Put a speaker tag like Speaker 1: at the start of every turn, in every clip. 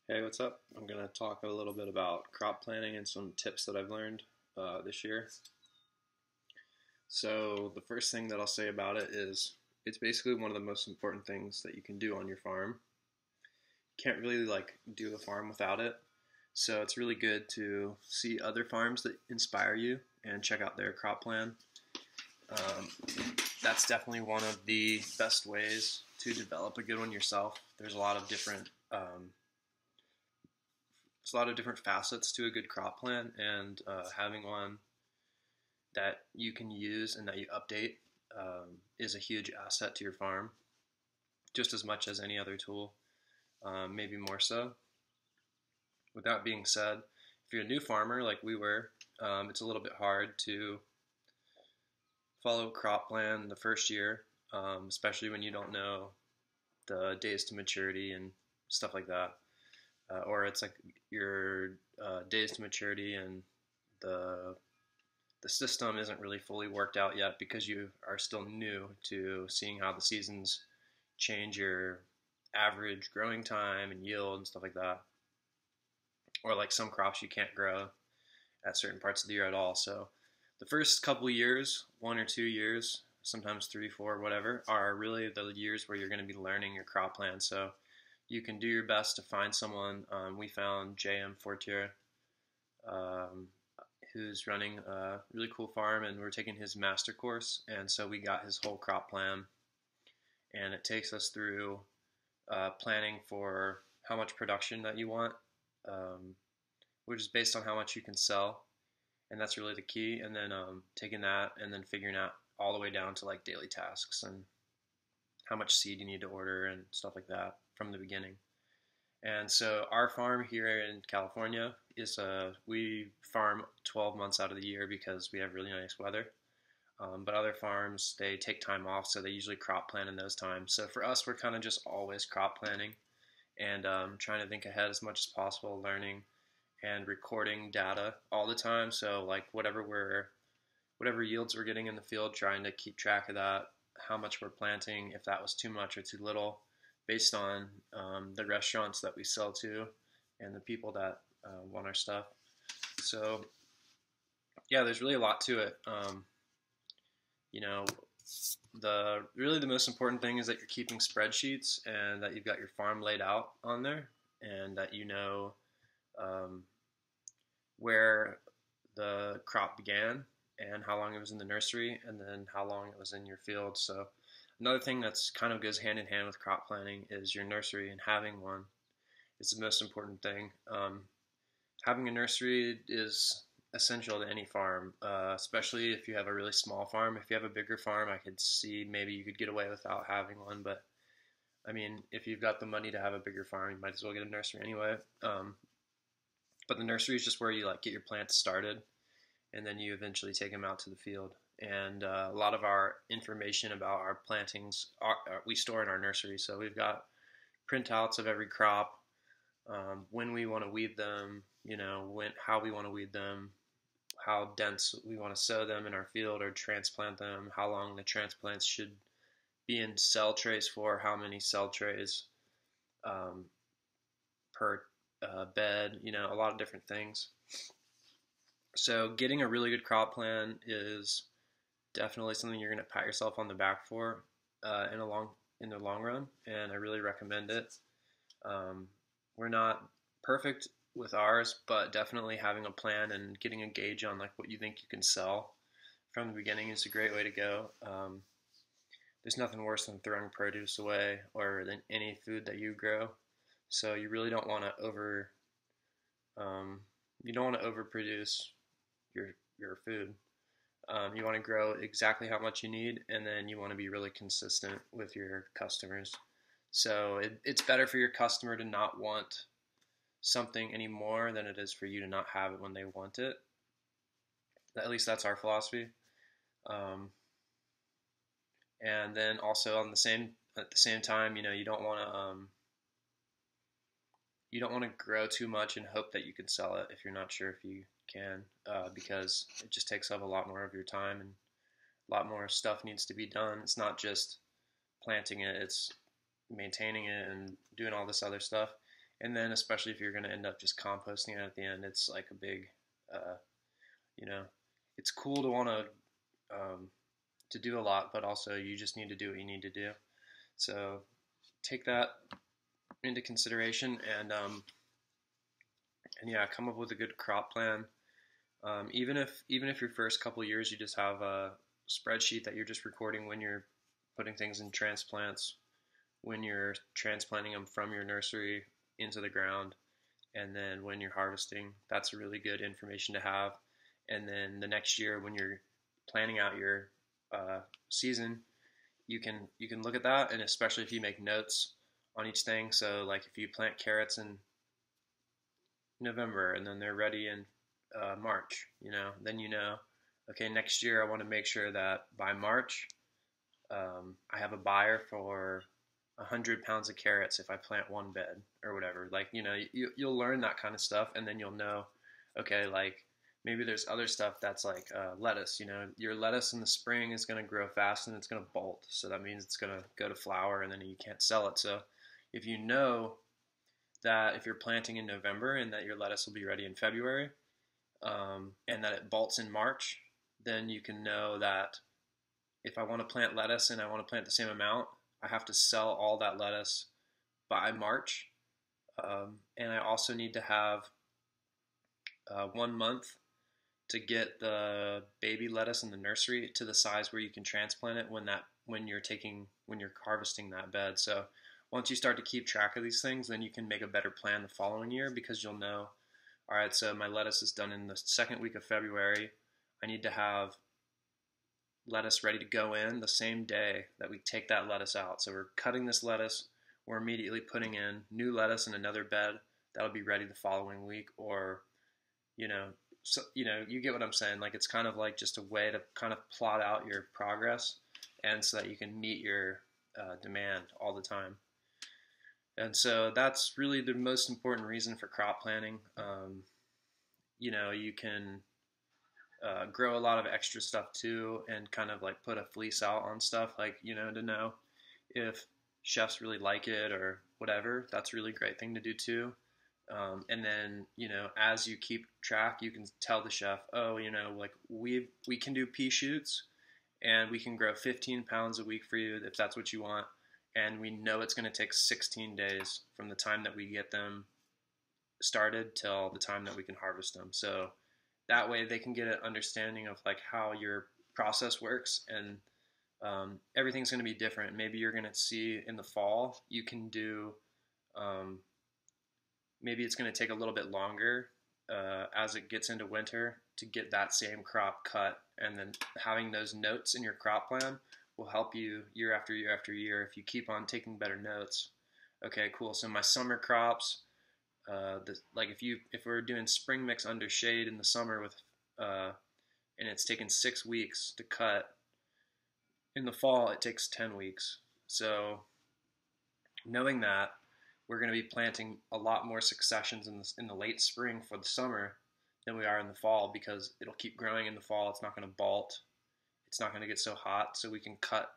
Speaker 1: Hey, what's up? I'm going to talk a little bit about crop planning and some tips that I've learned this year. So, the first thing that I'll say about it is it's basically one of the most important things that you can do on your farm. You can't really do a farm without it. So, it's really good to see other farms that inspire you and check out their crop plan. Um, that's definitely one of the best ways to develop a good one yourself. There's a lot of different facets to a good crop plan, and having one that you can use and that you update is a huge asset to your farm, just as much as any other tool, maybe more so. With that being said, if you're a new farmer like we were, it's a little bit hard to follow a crop plan the first year, especially when you don't know the days to maturity and stuff like that. Or it's like your days to maturity and the the system isn't really fully worked out yet because you are still new to seeing how the seasons change your average growing time and yield and stuff like that. Or like some crops you can't grow at certain parts of the year at all. So the first couple years, 1 or 2 years, sometimes three, four, whatever, are really the years where you're going to be learning your crop plan. So you can do your best to find someone. We found JM Fortier, um, who's running a really cool farm, and we're taking his master course. And so we got his whole crop plan, and it takes us through planning for how much production that you want, um, which is based on how much you can sell, and that's really the key. And then taking that and then figuring out all the way down to like daily tasks and how much seed you need to order and stuff like that from the beginning. And so our farm here in California is we farm 12 months out of the year because we have really nice weather. But other farms, they take time off, so they usually crop plant in those times. So for us, we're kind of just always crop planting and trying to think ahead as much as possible, learning and recording data all the time. So like whatever yields we're getting in the field, trying to keep track of that, how much we're planting, if that was too much or too little, based on the restaurants that we sell to and the people that want our stuff. So yeah, there's really a lot to it. You know, the most important thing is that you're keeping spreadsheets and that you've got your farm laid out on there, and that you know um, where the crop began and how long it was in the nursery and then how long it was in your field. So another thing that's kind of goes hand in hand with crop planning is your nursery, and having one is the most important thing. Having a nursery is essential to any farm, especially if you have a really small farm. If you have a bigger farm, I could see maybe you could get away without having one, but I mean, if you've got the money to have a bigger farm, you might as well get a nursery anyway. But the nursery is just where you like get your plants started, and then you eventually take them out to the field. And a lot of our information about our plantings we store in our nursery. So we've got printouts of every crop, when we want to weed them, how we want to weed them, how dense we want to sow them in our field or transplant them, how long the transplants should be in cell trays for, how many cell trays um, per bed, a lot of different things. So getting a really good crop plan is definitely something you're going to pat yourself on the back for in the long run, and I really recommend it. We're not perfect with ours, but definitely having a plan and getting a gauge on like what you think you can sell from the beginning is a great way to go. There's nothing worse than throwing produce away or than any food that you grow. So you really don't want to overproduce your food. You want to grow exactly how much you need, and then you want to be really consistent with your customers. So it's better for your customer to not want something any more than it is for you to not have it when they want it. At least that's our philosophy. Um, and then also at the same time, you don't want to grow too much and hope that you can sell it if you're not sure if you can, because it just takes up a lot more of your time and a lot more stuff needs to be done. It's not just planting it; it's maintaining it and doing all this other stuff. And then especially if you're going to end up just composting it at the end, it's like a big, uh, you know, it's cool to want to do a lot, but also you just need to do what you need to do. So take that into consideration, and yeah, come up with a good crop plan. Even if your first couple of years you just have a spreadsheet that you're just recording when you're putting things in transplants, when you're transplanting them from your nursery into the ground, and then when you're harvesting, that's really good information to have. And then the next year when you're planning out your season, you can look at that, and especially if you make notes on each thing. So like if you plant carrots in November and then they're ready in March, then okay, next year I want to make sure that by March I have a buyer for 100 pounds of carrots if I plant one bed or whatever. Like, you'll learn that kind of stuff, and then you'll know, okay, like maybe there's other stuff that's like lettuce. Your lettuce in the spring is going to grow fast and it's going to bolt. So that means it's going to go to flower and then you can't sell it. So if you know that if you're planting in November and that your lettuce will be ready in February, and that it bolts in March, then you can know that if I want to plant lettuce and I want to plant the same amount, I have to sell all that lettuce by March. And I also need to have 1 month to get the baby lettuce in the nursery to the size where you can transplant it when you're harvesting that bed. So once you start to keep track of these things, then you can make a better plan the following year, because you'll know, all right, so my lettuce is done in the second week of February. I need to have lettuce ready to go in the same day that we take that lettuce out. So we're cutting this lettuce, we're immediately putting in new lettuce in another bed that'll be ready the following week. Or you get what I'm saying. Like, it's kind of like just a way to kind of plot out your progress, and so that you can meet your demand all the time. And so that's really the most important reason for crop planning. You can grow a lot of extra stuff too, and kind of like put a fleece out on stuff, like, to know if chefs really like it or whatever. That's a really great thing to do too. And then, as you keep track, you can tell the chef, oh, like we can do pea shoots and we can grow 15 pounds a week for you if that's what you want. And we know it's going to take 16 days from the time that we get them started till the time that we can harvest them. So that way they can get an understanding of like how your process works, and everything's going to be different. Maybe you're going to see in the fall you can do, maybe it's going to take a little bit longer as it gets into winter to get that same crop cut, and then having those notes in your crop plan will help you year after year after year if you keep on taking better notes. Okay, cool. So my summer crops, if we're doing spring mix under shade in the summer with, and it's taken 6 weeks to cut, in the fall it takes 10 weeks. So knowing that, we're going to be planting a lot more successions in the late spring for the summer than we are in the fall, because it'll keep growing in the fall. It's not going to bolt. It's not going to get so hot, so we can cut,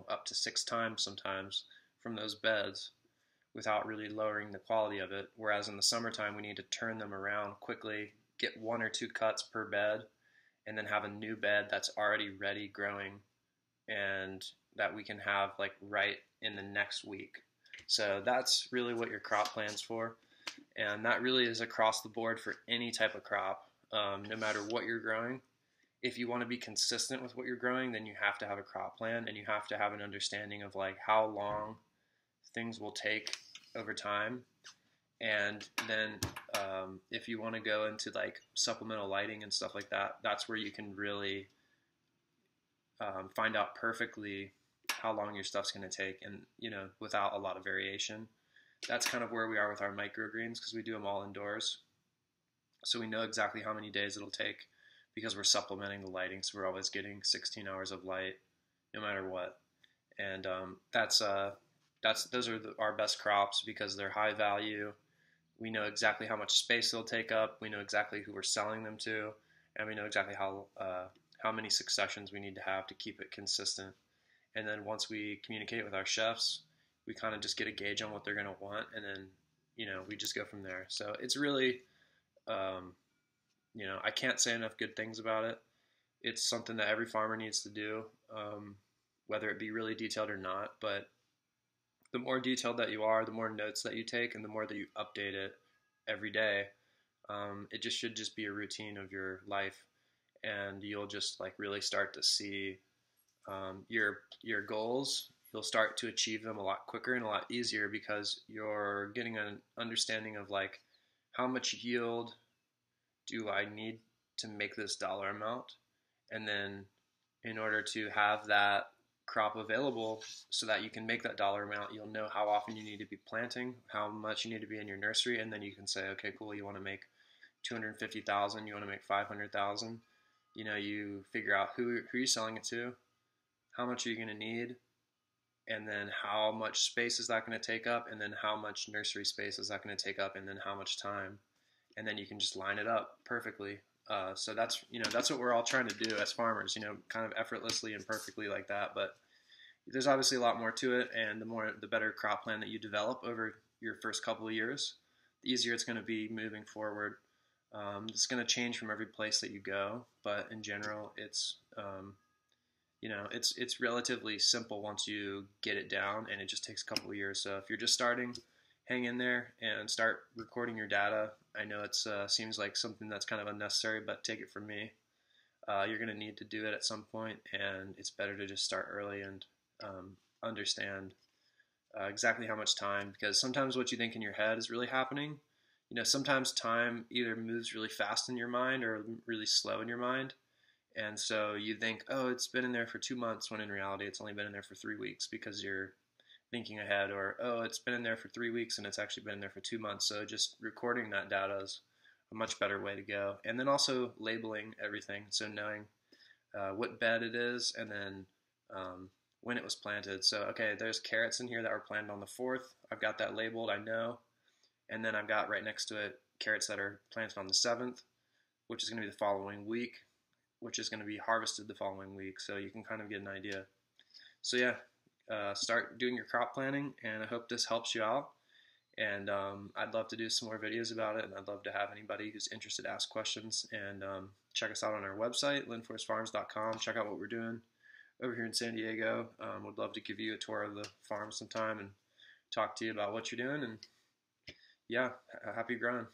Speaker 1: up to 6 times sometimes from those beds without really lowering the quality of it. Whereas in the summertime, we need to turn them around quickly, get 1 or 2 cuts per bed, and then have a new bed that's already ready growing, and that we can have like right in the next week. So that's really what your crop plan's for. And that really is across the board for any type of crop, no matter what you're growing. If you want to be consistent with what you're growing, then you have to have a crop plan, and you have to have an understanding of like how long things will take over time. And then if you want to go into like supplemental lighting and stuff like that, that's where you can really find out perfectly how long your stuff's going to take, and without a lot of variation. That's kind of where we are with our microgreens, because we do them all indoors, so we know exactly how many days it'll take, because we're supplementing the lighting, so we're always getting 16 hours of light no matter what. And those are our best crops, because they're high value. We know exactly how much space they'll take up, we know exactly who we're selling them to, and we know exactly how many successions we need to have to keep it consistent. And then once we communicate with our chefs, we kind of just get a gauge on what they're going to want, and then we just go from there. So it's really, um, I can't say enough good things about it. It's something that every farmer needs to do, whether it be really detailed or not. But the more detailed that you are, the more notes that you take, and the more that you update it every day, it just should just be a routine of your life, and you'll just like really start to see your goals. You'll start to achieve them a lot quicker and a lot easier because you're getting an understanding of like how much yield do I need to make this dollar amount, and then in order to have that crop available so that you can make that dollar amount, you'll know how often you need to be planting, how much you need to be in your nursery, and then you can say, okay, cool, you want to make 250,000, you want to make 500,000. You figure out who you're selling it to, how much are you going to need, and then how much space is that going to take up, and then how much nursery space is that going to take up, and then how much time, and then you can just line it up perfectly. So that's what we're all trying to do as farmers, kind of effortlessly and perfectly like that. But there's obviously a lot more to it, and the better crop plan that you develop over your first couple of years, the easier it's going to be moving forward. It's going to change from every place that you go, but in general, it's relatively simple once you get it down, and it just takes a couple of years. So if you're just starting, hang in there and start recording your data. I know it seems like something that's kind of unnecessary, but take it from me. You're going to need to do it at some point, and it's better to just start early and understand exactly how much time, because sometimes what you think in your head is really happening. Sometimes time either moves really fast in your mind or really slow in your mind. And so you think, oh, it's been in there for 2 months, when in reality it's only been in there for 3 weeks because you're thinking ahead. Or, oh, it's been in there for 3 weeks and it's actually been in there for 2 months. So just recording that data is a much better way to go. And then also labeling everything. So knowing what bed it is, and then when it was planted. So, okay, there's carrots in here that were planted on the 4th. I've got that labeled, I know. And then I've got right next to it carrots that are planted on the 7th, which is going to be the following week, which is going to be harvested the following week. So you can kind of get an idea. So yeah, start doing your crop planning, and I hope this helps you out. And I'd love to do some more videos about it, and I'd love to have anybody who's interested ask questions. And check us out on our website, lindforestfarms.com. Check out what we're doing over here in San Diego. Would love to give you a tour of the farm sometime and talk to you about what you're doing. And yeah, happy growing.